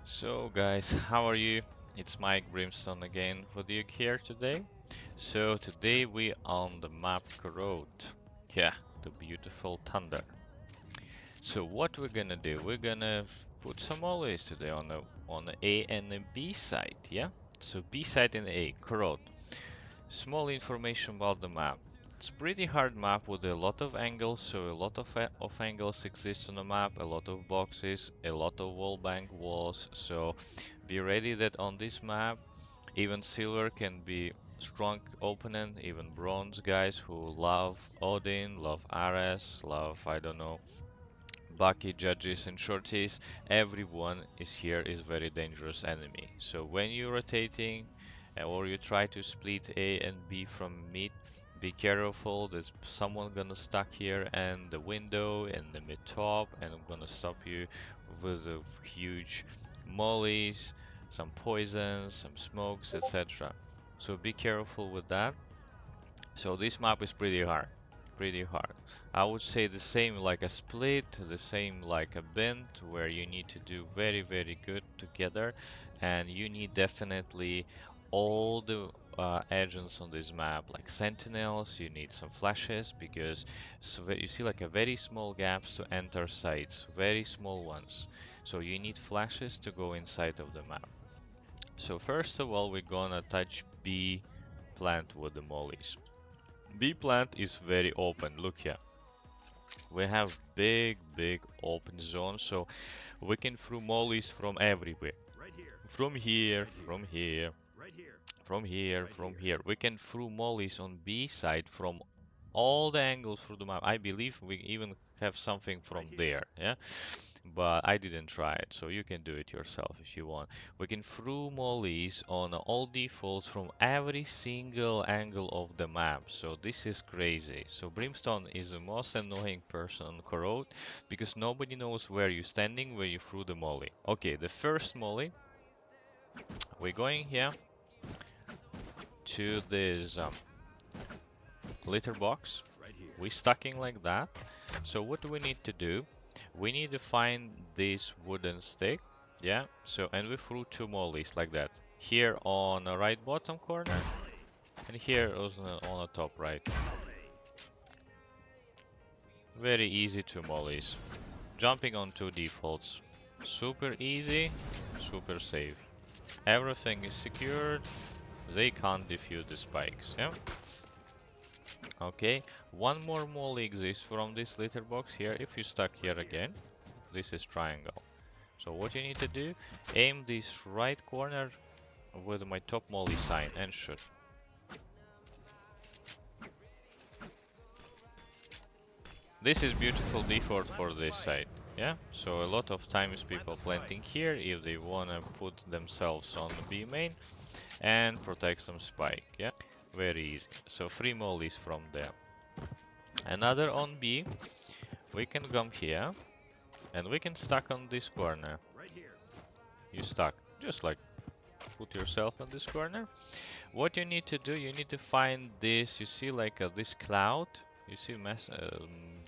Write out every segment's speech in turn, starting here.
So guys, how are you? It's Mike Brimstone again with you here today. So today we on the map Corrode. Yeah, the beautiful thunder. So what we're gonna do? We're gonna put some always today on the A and the B side, yeah? So B side and A, Corrode. Small information about the map. It's pretty hard map with a lot of angles, so a lot of angles exist on the map, a lot of boxes, a lot of wall bank walls, so be ready that on this map even silver can be strong opponent, even bronze guys who love Odin, love Ares, love I don't know, Bucky judges and shorties, everyone is here is very dangerous enemy. So when you're rotating or you try to split A and B from mid, be careful, there's someone gonna stuck here and the window and the mid top and I'm gonna stop you with a huge mollies, some poisons, some smokes, etc. So be careful with that. So this map is pretty hard, pretty hard. I would say the same like a split, the same like a bend, where you need to do very, very good together, and you need definitely all the agents on this map, like sentinels. You need some flashes because you see like a very small gaps to enter sites, very small ones. So you need flashes to go inside of the map. So first of all, we're gonna touch B plant with the mollies. B plant is very open. Look here. We have big, big open zone, so we can throw mollies from everywhere. From here, from here, from here, from here. We can throw mollies on B side from all the angles through the map. I believe we even have something from there, yeah? But I didn't try it, so you can do it yourself if you want. We can throw mollies on all defaults from every single angle of the map, so this is crazy. So Brimstone is the most annoying person on Corrode because nobody knows where you're standing when you threw the molly. Okay, the first molly, we're going here to this litter box. We're stacking like that. So what do we need to do? We need to find this wooden stick. Yeah, so and we threw two mollies like that. Here on the right bottom corner and here on the top right. Very easy two mollies. Jumping on two defaults. Super easy, super safe. Everything is secured. They can't defuse the spikes, yeah? Okay, one more molly exists from this litter box here. If you stuck here again, this is triangle. So what you need to do, aim this right corner with my top molly sign and shoot. This is beautiful default for this side. Yeah, so a lot of times people planting here if they wanna put themselves on the B main and protect some spike. Yeah, very easy. So 3 mollies from there. Another on B, we can come here and we can stack on this corner. You stuck, just like put yourself on this corner. What you need to do, you need to find this, you see like this cloud, you see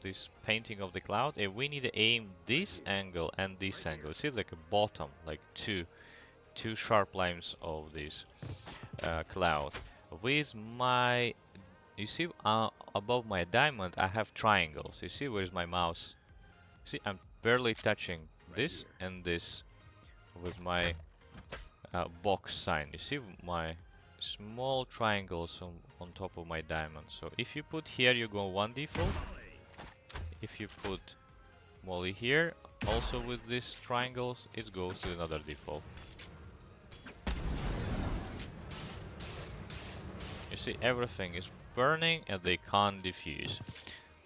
this painting of the cloud, and we need to aim this angle and this angle. See like a bottom, like two sharp lines of this cloud. With my, you see above my diamond I have triangles. You see where's my mouse? See, I'm barely touching this and this with my box sign. You see my small triangles on top of my diamond. So if you put here, you go one default. If you put molly here, also with these triangles, it goes to another default. You see, everything is burning and they can't defuse.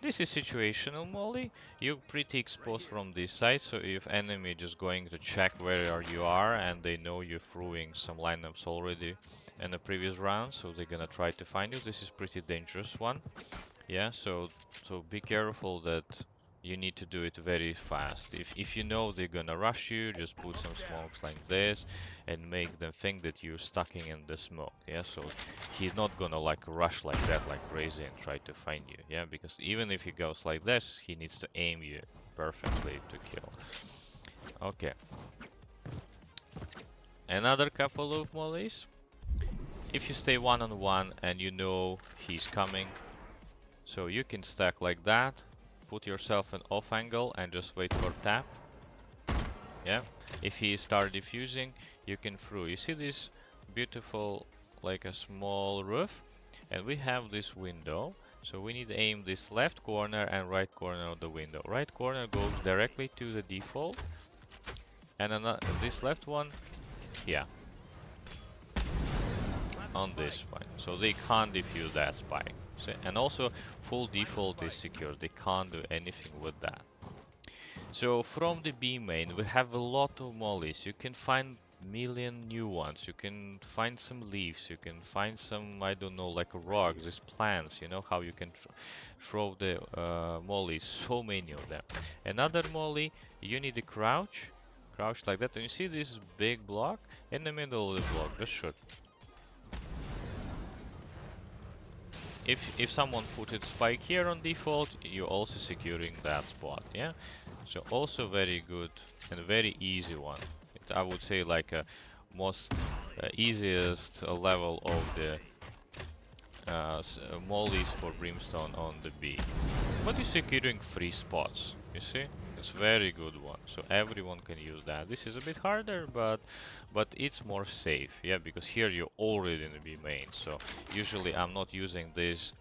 This is situational molly. You're pretty exposed from this side, so if enemy just going to check where you are and they know you're throwing some lineups already in the previous round, so they're gonna try to find you. This is pretty dangerous one. Yeah, so be careful that you need to do it very fast. If you know they're gonna rush you, just put some smokes like this and make them think that you're stucking in the smoke. Yeah, so he's not gonna like rush like that like crazy and try to find you. Yeah, because even if he goes like this, he needs to aim you perfectly to kill. Okay. Another couple of mollies. If you stay one-on-one and you know he's coming, so you can stack like that, put yourself in off angle and just wait for tap. Yeah, if he start diffusing, you can through. You see this beautiful, like a small roof, and we have this window. So we need to aim this left corner and right corner of the window. Right corner goes directly to the default, and this left one, yeah, on this one. So they can't defuse that spike. So, and also full default is secure. They can't do anything with that. So from the B main, we have a lot of mollies. You can find million new ones. You can find some leaves. You can find some, I don't know, like rocks, these plants. You know how you can throw the mollies. So many of them. Another molly, you need to crouch. Crouch like that. And you see this big block? In the middle of the block, just shoot. If someone put it spike here on default, you're also securing that spot, yeah? So also very good and very easy one. I would say like a most easiest level of the mollies for Brimstone on the B. But you're securing 3 spots, you see? It's very good one, so everyone can use that. This is a bit harder, but it's more safe, yeah, because here you're already in the B main. So usually I'm not using this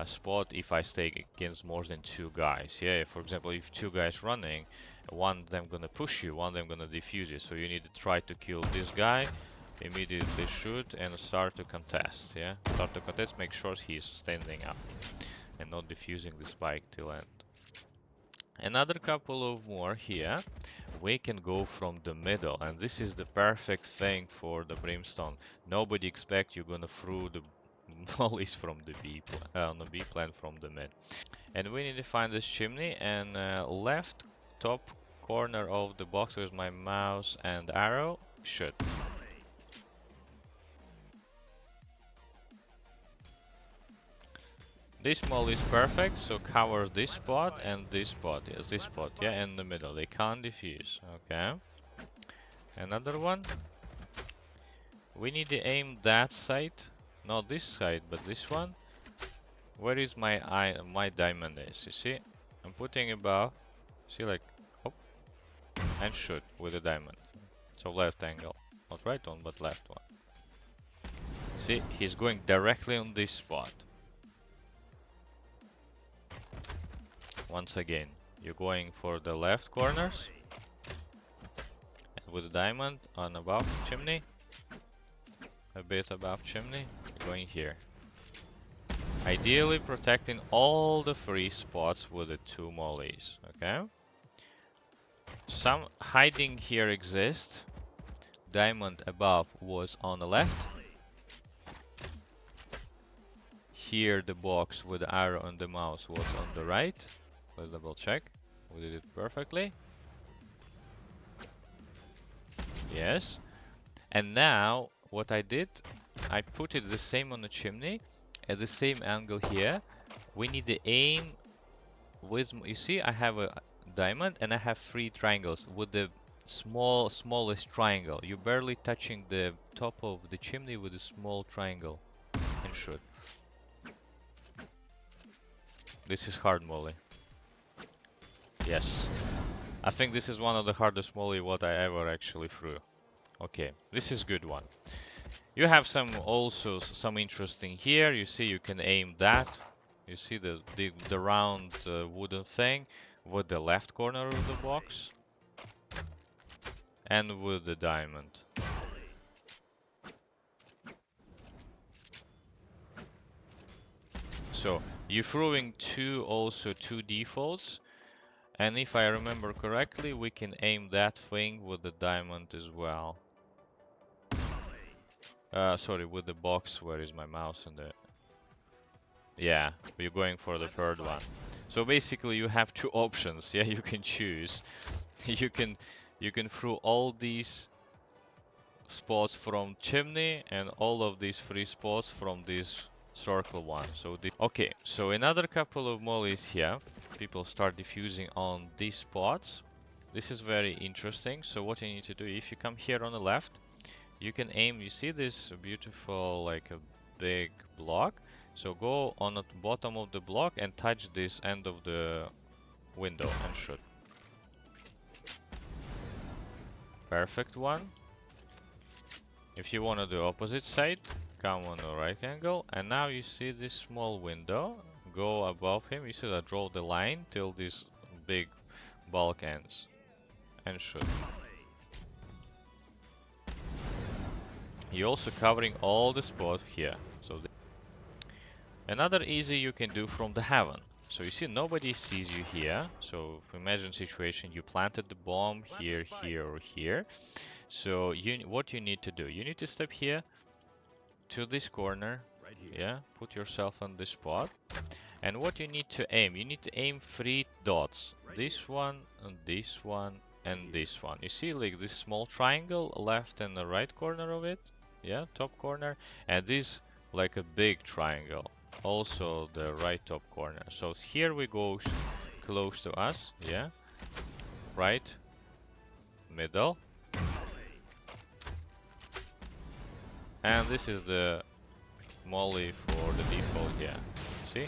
spot if I stay against more than 2 guys. Yeah, for example, if 2 guys running, one of them gonna push you, one of them gonna defuse you. So you need to try to kill this guy, immediately shoot and start to contest. Yeah, start to contest, make sure he's standing up and not defusing the spike till end. Another couple of more here. We can go from the middle, and this is the perfect thing for the Brimstone. Nobody expects you're gonna throw the mollies from the B on the B plan from the mid. And we need to find this chimney, and left top corner of the box with my mouse and arrow, shoot. This molly is perfect, so cover this spot and this spot. Yes, this spot, yeah, in the middle. They can't defuse. Okay. Another one. We need to aim that side, not this side, but this one. Where is my diamond is? You see, I'm putting above. See, like, hop, and shoot with the diamond. So left angle, not right one, but left one. See, he's going directly on this spot. Once again, you're going for the left corners, and with the diamond on above chimney, a bit above chimney, you're going here. Ideally protecting all the 3 spots with the 2 mollies, okay? Some hiding here exists. Diamond above was on the left. Here the box with the arrow and the mouse was on the right. Let's double check. We did it perfectly. Yes. And now what I did, I put it the same on the chimney at the same angle here. We need to aim with, you see, I have a diamond and I have 3 triangles with the smallest triangle. You're barely touching the top of the chimney with a small triangle and shoot. This is hard molly. Yes. I think this is one of the hardest molly what I ever actually threw. Okay, this is good one. You have also some interesting here. You see, you can aim that. You see the round wooden thing with the left corner of the box and with the diamond. So you're throwing two defaults, and if I remember correctly, we can aim that thing with the diamond as well. Sorry, with the box. Where is my mouse? And the yeah, we're going for the third one. So basically, you have 2 options. Yeah, you can choose. you can throw all these spots from chimney and all of these 3 spots from this circle one. So okay, so another couple of mollies here. People start diffusing on these spots. This is very interesting. So what you need to do, if you come here on the left, you can aim. You see this beautiful, like a big block? So go on the bottom of the block and touch this end of the window and shoot. Perfect one. If you want to do opposite side, come on the right angle, and now you see this small window. Go above him. You see that, draw the line till this big bulk ends, and shoot. You're also covering all the spot here. So another easy you can do from the heaven. So you see nobody sees you here. So if imagine situation, you planted the bomb here, here, or here. So what you need to do, you need to step here to this corner. Yeah, put yourself on this spot. And what you need to aim, you need to aim 3 dots. This one, and this one, and this one. You see like this small triangle, left and the right corner of it? Yeah, top corner. And this like a big triangle, also the right top corner. So here we go close to us, yeah. Right, middle. And this is the molly for the default, yeah. See?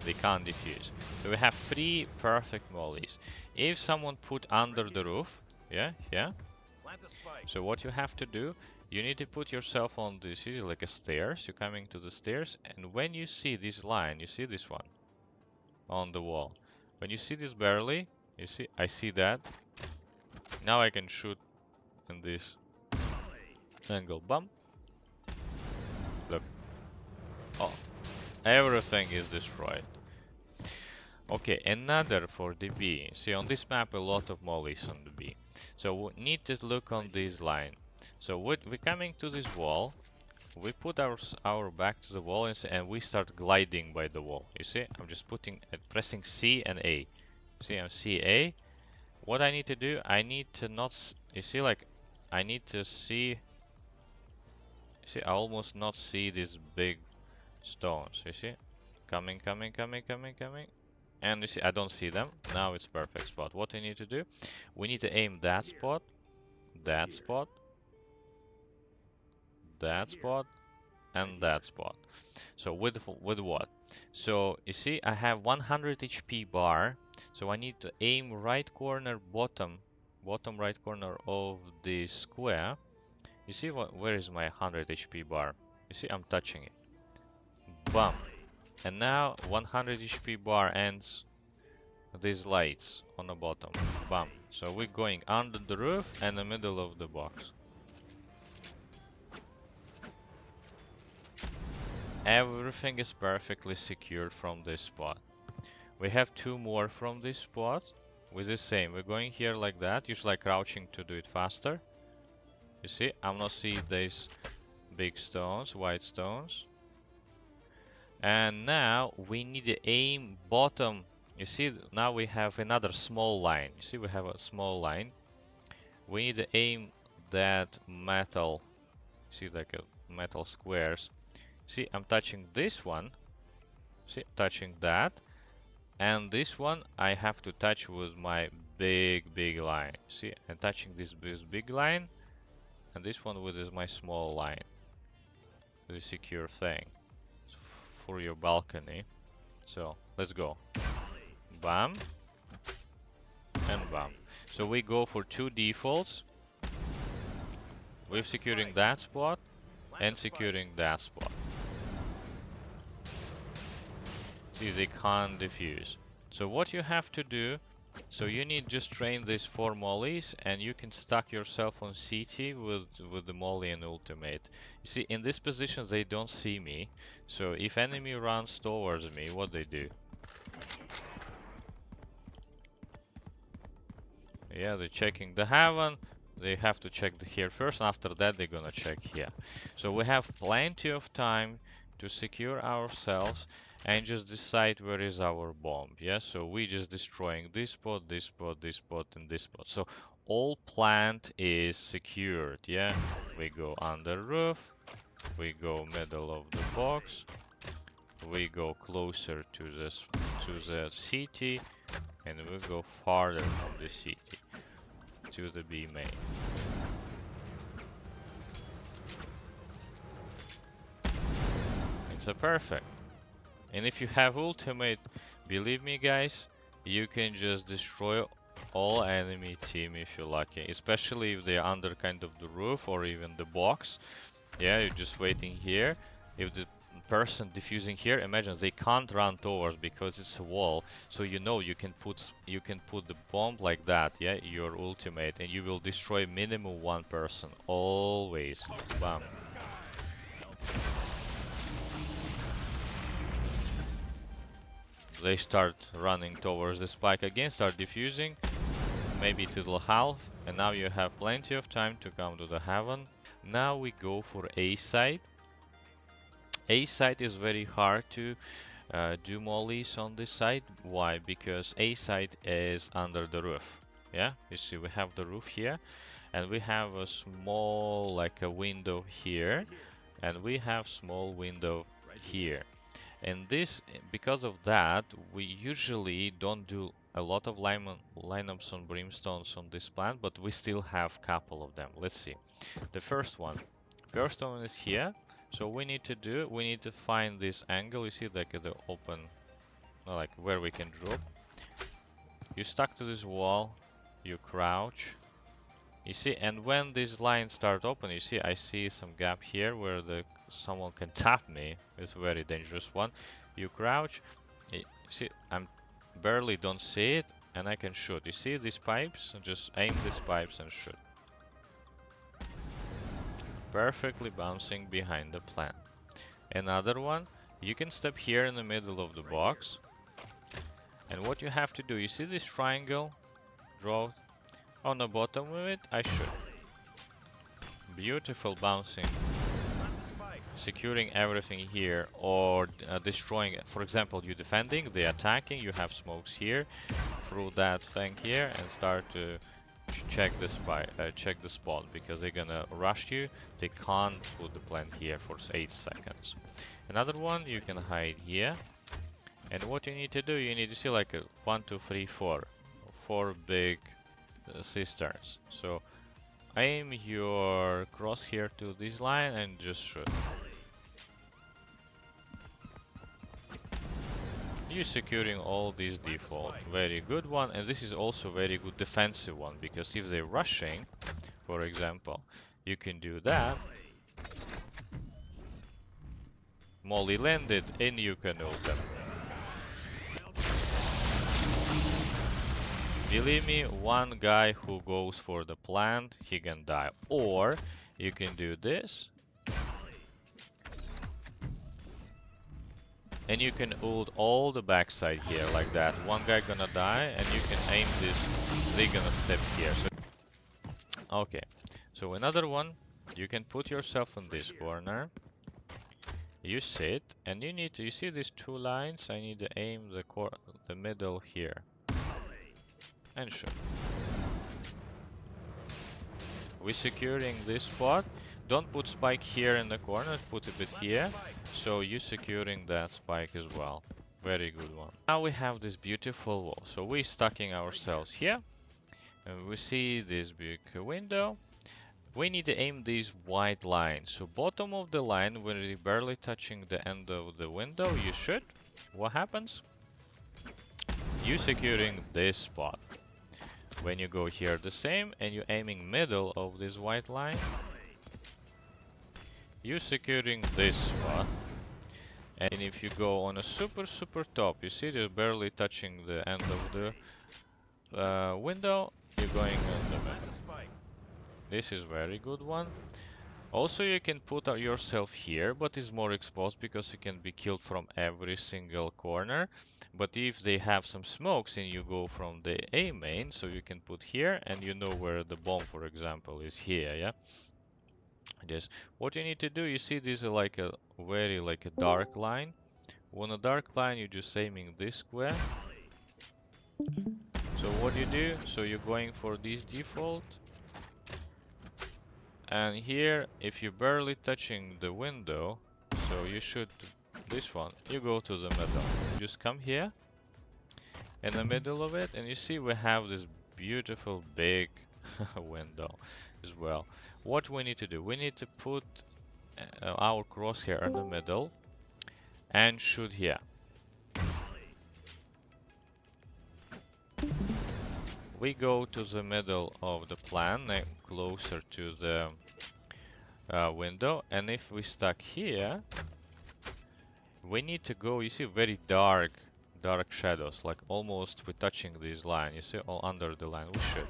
They can't defuse. So we have 3 perfect mollies. If someone put under the roof, yeah. So what you have to do, you need to put yourself on this, like a stairs. You're coming to the stairs, and when you see this line, you see this one on the wall. When you see this barely, you see, I see that. Now I can shoot in this angle. Bump. Look. Oh, everything is destroyed. Okay, another for the B. See, on this map a lot of mollies on the B. So we need to look on this line. So we're coming to this wall. We put our back to the wall and we start gliding by the wall. You see, I'm just pressing C and A. See, I'm C A. What I need to do, I need to not. You see, like I need to see. See, I almost not see these big stones. You see, coming. And you see, I don't see them. Now it's perfect spot. What we need to do, we need to aim that spot, that spot, that spot, and that spot. So with what? So you see, I have 100 HP bar. So I need to aim right corner, bottom right corner of the square. You see where is my 100 HP bar? You see, I'm touching it. Bam. And now 100 HP bar ends these lights on the bottom. Bam. So we're going under the roof and the middle of the box. Everything is perfectly secured from this spot. We have 2 more from this spot with the same. We're going here like that, usually crouching to do it faster. You see, I'm not seeing these big stones, white stones. And now we need to aim bottom. You see, now we have another small line. You see, we have a small line. We need to aim that metal. See, like a metal squares. See, I'm touching this one. See, touching that. And this one I have to touch with my big line. See, I'm touching this big line. And this one with my small line. The secure thing. For your balcony. So, let's go. Bam. And bam. So we go for 2 defaults. We're securing that spot and securing that spot. See, they can't defuse. So what you have to do, so you need just train these 4 mollies and you can stack yourself on CT with the molly and ultimate. You see, in this position they don't see me. So if enemy runs towards me, what they do? Yeah, they're checking the heaven. They have to check here first. After that, they're gonna check here. So we have plenty of time to secure ourselves and just decide where is our bomb. Yeah, so we just destroying this spot, this spot, this spot, and this spot. So all plant is secured. Yeah, we go under roof, we go middle of the box, we go closer to the CT, and we go farther from the CT to the B main. So perfect. And if you have ultimate, believe me guys, you can just destroy all enemy team if you're lucky. Especially if they're under kind of the roof or even the box. Yeah, you're just waiting here. If the person defusing here, imagine they can't run towards because it's a wall. So you know you can put the bomb like that, yeah, your ultimate, and you will destroy minimum one person always. Bam. They start running towards the spike again, start defusing, maybe to the half, and now you have plenty of time to come to the heaven. Now we go for A side. A side is very hard to do mollies on this side. Why? Because A side is under the roof. Yeah, you see we have the roof here, and we have a small like a window here, and we have small window here. And this, because of that, we usually don't do a lot of lineups on Brimstones on this plant, but we still have couple of them. Let's see. The first one is here. So we need to find this angle. You see like the open, like where we can drop. You stuck to this wall, you crouch. You see, and when these lines start open, you see I see some gap here where someone can tap me. It's a very dangerous one. You crouch. You see, I'm barely don't see it, and I can shoot. You see these pipes? Just aim these pipes and shoot. Perfectly bouncing behind the plant. Another one, you can step here in the middle of the box, and what you have to do, you see this triangle, draw on the bottom of it, I shoot. Beautiful bouncing, securing everything here, or destroying it. For example, you defending, they attacking, you have smokes here, through that thing here, and start to check the spot, because they're gonna rush you. They can't put the plant here for 8 seconds. Another one, you can hide here, and what you need to do, you need to see like a 1 2 3 4 big cisterns. So aim your crosshair to this line and just shoot. You're securing all these default. Very good one, and this is also very good defensive one, because if they're rushing, for example, you can do that. Molly landed and you can ult them. Believe me, one guy who goes for the plant, he can die. Or you can do this. And you can ult all the backside here like that. One guy gonna die, and you can aim this. They gonna step here. So, okay. So another one, you can put yourself in this corner. You sit, and you need to. You see these two lines? I need to aim the middle here, and shoot. We're securing this spot. Don't put spike here in the corner. Put a bit here. So you're securing that spike as well. Very good one. Now we have this beautiful wall. So we're stacking ourselves here. And we see this big window. We need to aim these white lines. So bottom of the line, when you're barely touching the end of the window, you shoot. What happens? You're securing this spot. When you go here the same, and you're aiming middle of this white line, you're securing this spot. And if you go on a super top, you see they're barely touching the end of the window, you're going on the middle. This is very good one. Also, you can put yourself here, but it's more exposed because you can be killed from every single corner. But if they have some smokes and you go from the A main, so you can put here, and you know where the bomb, for example, is here, yeah? Yes. What you need to do, you see this is like a very like a dark line. On a dark line, you're just aiming this square. So what you do, so you're going for this default. And here, if you're barely touching the window, so you should this one, you go to the middle. Just come here, in the middle of it, and you see we have this beautiful big window as well. What we need to do, we need to put our crosshair in the middle, and shoot here. We go to the middle of the plan, closer to the window, and if we stuck here, we need to go, you see, very dark shadows, like almost we're touching this line, you see, all under the line. We should.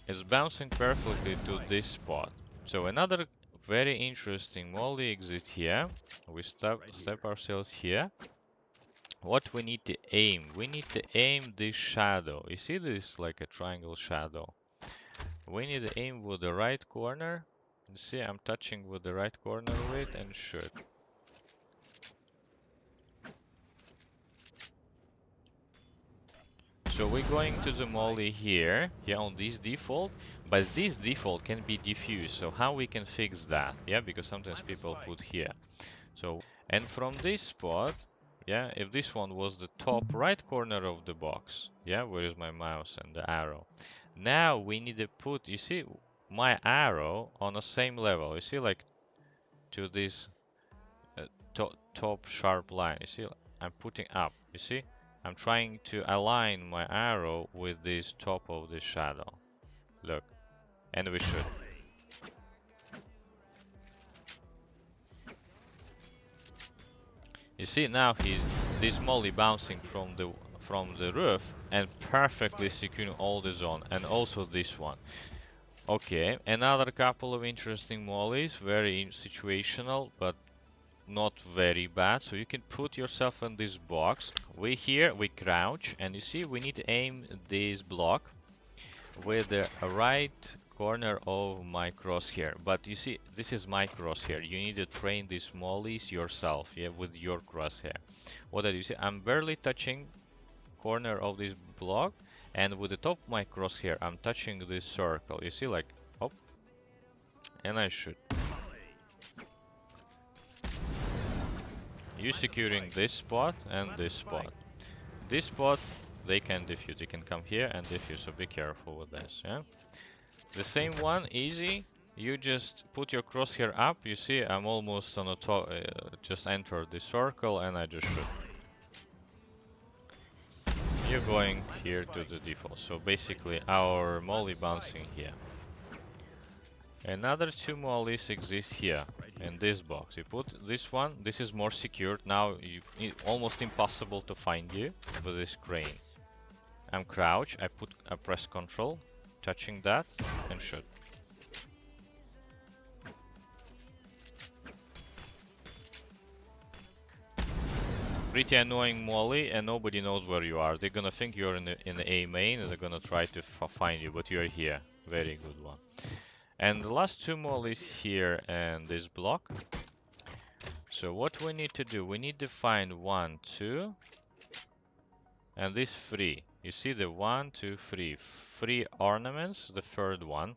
It's bouncing perfectly to this spot. So another very interesting molly exit here. We step ourselves here. What we need to aim? We need to aim this shadow. You see this like a triangle shadow. We need to aim with the right corner. You see, I'm touching with the right corner of it and shoot. So we're going to the molly here, on this default, but this default can be diffused. So how we can fix that? Yeah, because sometimes people put here. So, and from this spot, yeah, if this one was the top right corner of the box, yeah, where is my mouse and the arrow? Now we need to put, you see, my arrow on the same level. You see, like to this top sharp line. You see, I'm putting up. You see, I'm trying to align my arrow with this top of the shadow. Look, and we should. You see now this molly bouncing from the roof and perfectly securing all the zone, and also this one. Okay, another couple of interesting mollies, very situational, but not very bad. So you can put yourself in this box. We crouch, and you see we need to aim this block with the right corner of my crosshair. But you see, this is my crosshair. You need to train these mollies yourself, yeah, with your crosshair. What do you see? I'm barely touching corner of this block, and with the top of my crosshair, I'm touching this circle. You see, like, hop, and I shoot. You securing this spot and this spot. This spot, they can defuse. They can come here and defuse, so be careful with this, yeah? The same one, easy. You just put your crosshair up. You see, I'm almost on the top. Just enter the circle and I just shoot. You're going here to the default. So basically, our molly bouncing here. Another two mollies exist here in this box. You put this one. This is more secured. Now, it's almost impossible to find you with this crane. I'm crouch. I press control, touching that, and shoot. Pretty annoying molly, and nobody knows where you are. They're gonna think you're in the A main, and they're gonna try to find you, but you're here. Very good one. And the last two mollies here and this block. So what we need to do, we need to find 1, 2, and this 3. You see the 1, 2, 3. 3 ornaments, the third one.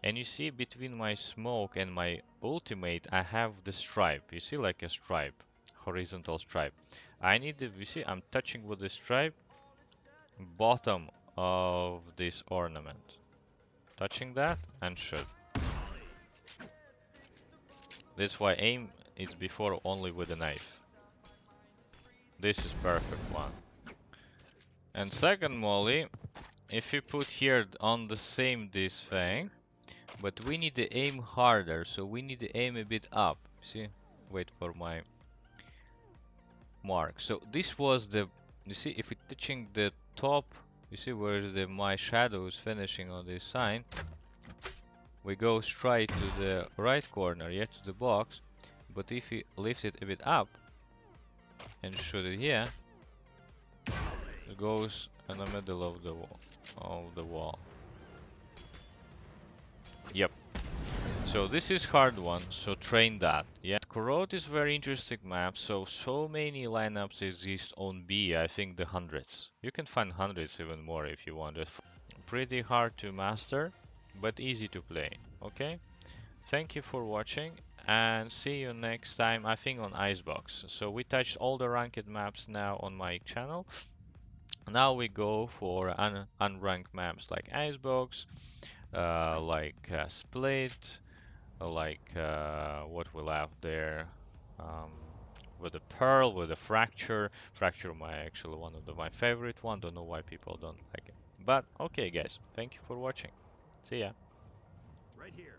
And you see between my smoke and my ultimate, I have the stripe. You see, like a stripe, horizontal stripe. I need to, you see, I'm touching with the stripe, bottom of this ornament. Touching that and shoot. That's why aim is before only with a knife. This is perfect one. And second molly, if you put here on the same this thing, but we need to aim harder, so we need to aim a bit up. See, wait for my mark. So this was the, you see, if we're touching the top, you see where my shadow is finishing on this sign, we go straight to the right corner, yeah, to the box. But if we lift it a bit up and shoot it here, it goes in the middle of the wall. Yep. So this is hard one, so train that. Yeah, Corrode is very interesting map, so many lineups exist on B, I think the hundreds. You can find hundreds even more if you want it. Pretty hard to master, but easy to play, okay? Thank you for watching, and see you next time, I think on Icebox. So we touched all the ranked maps now on my channel. Now we go for unranked maps like Icebox, like Split, like what we'll have there. Um, with the pearl, with the fracture. Fracture, my actually one of my favorite one. Don't know why people don't like it. But okay, guys, thank you for watching. See ya. Right here.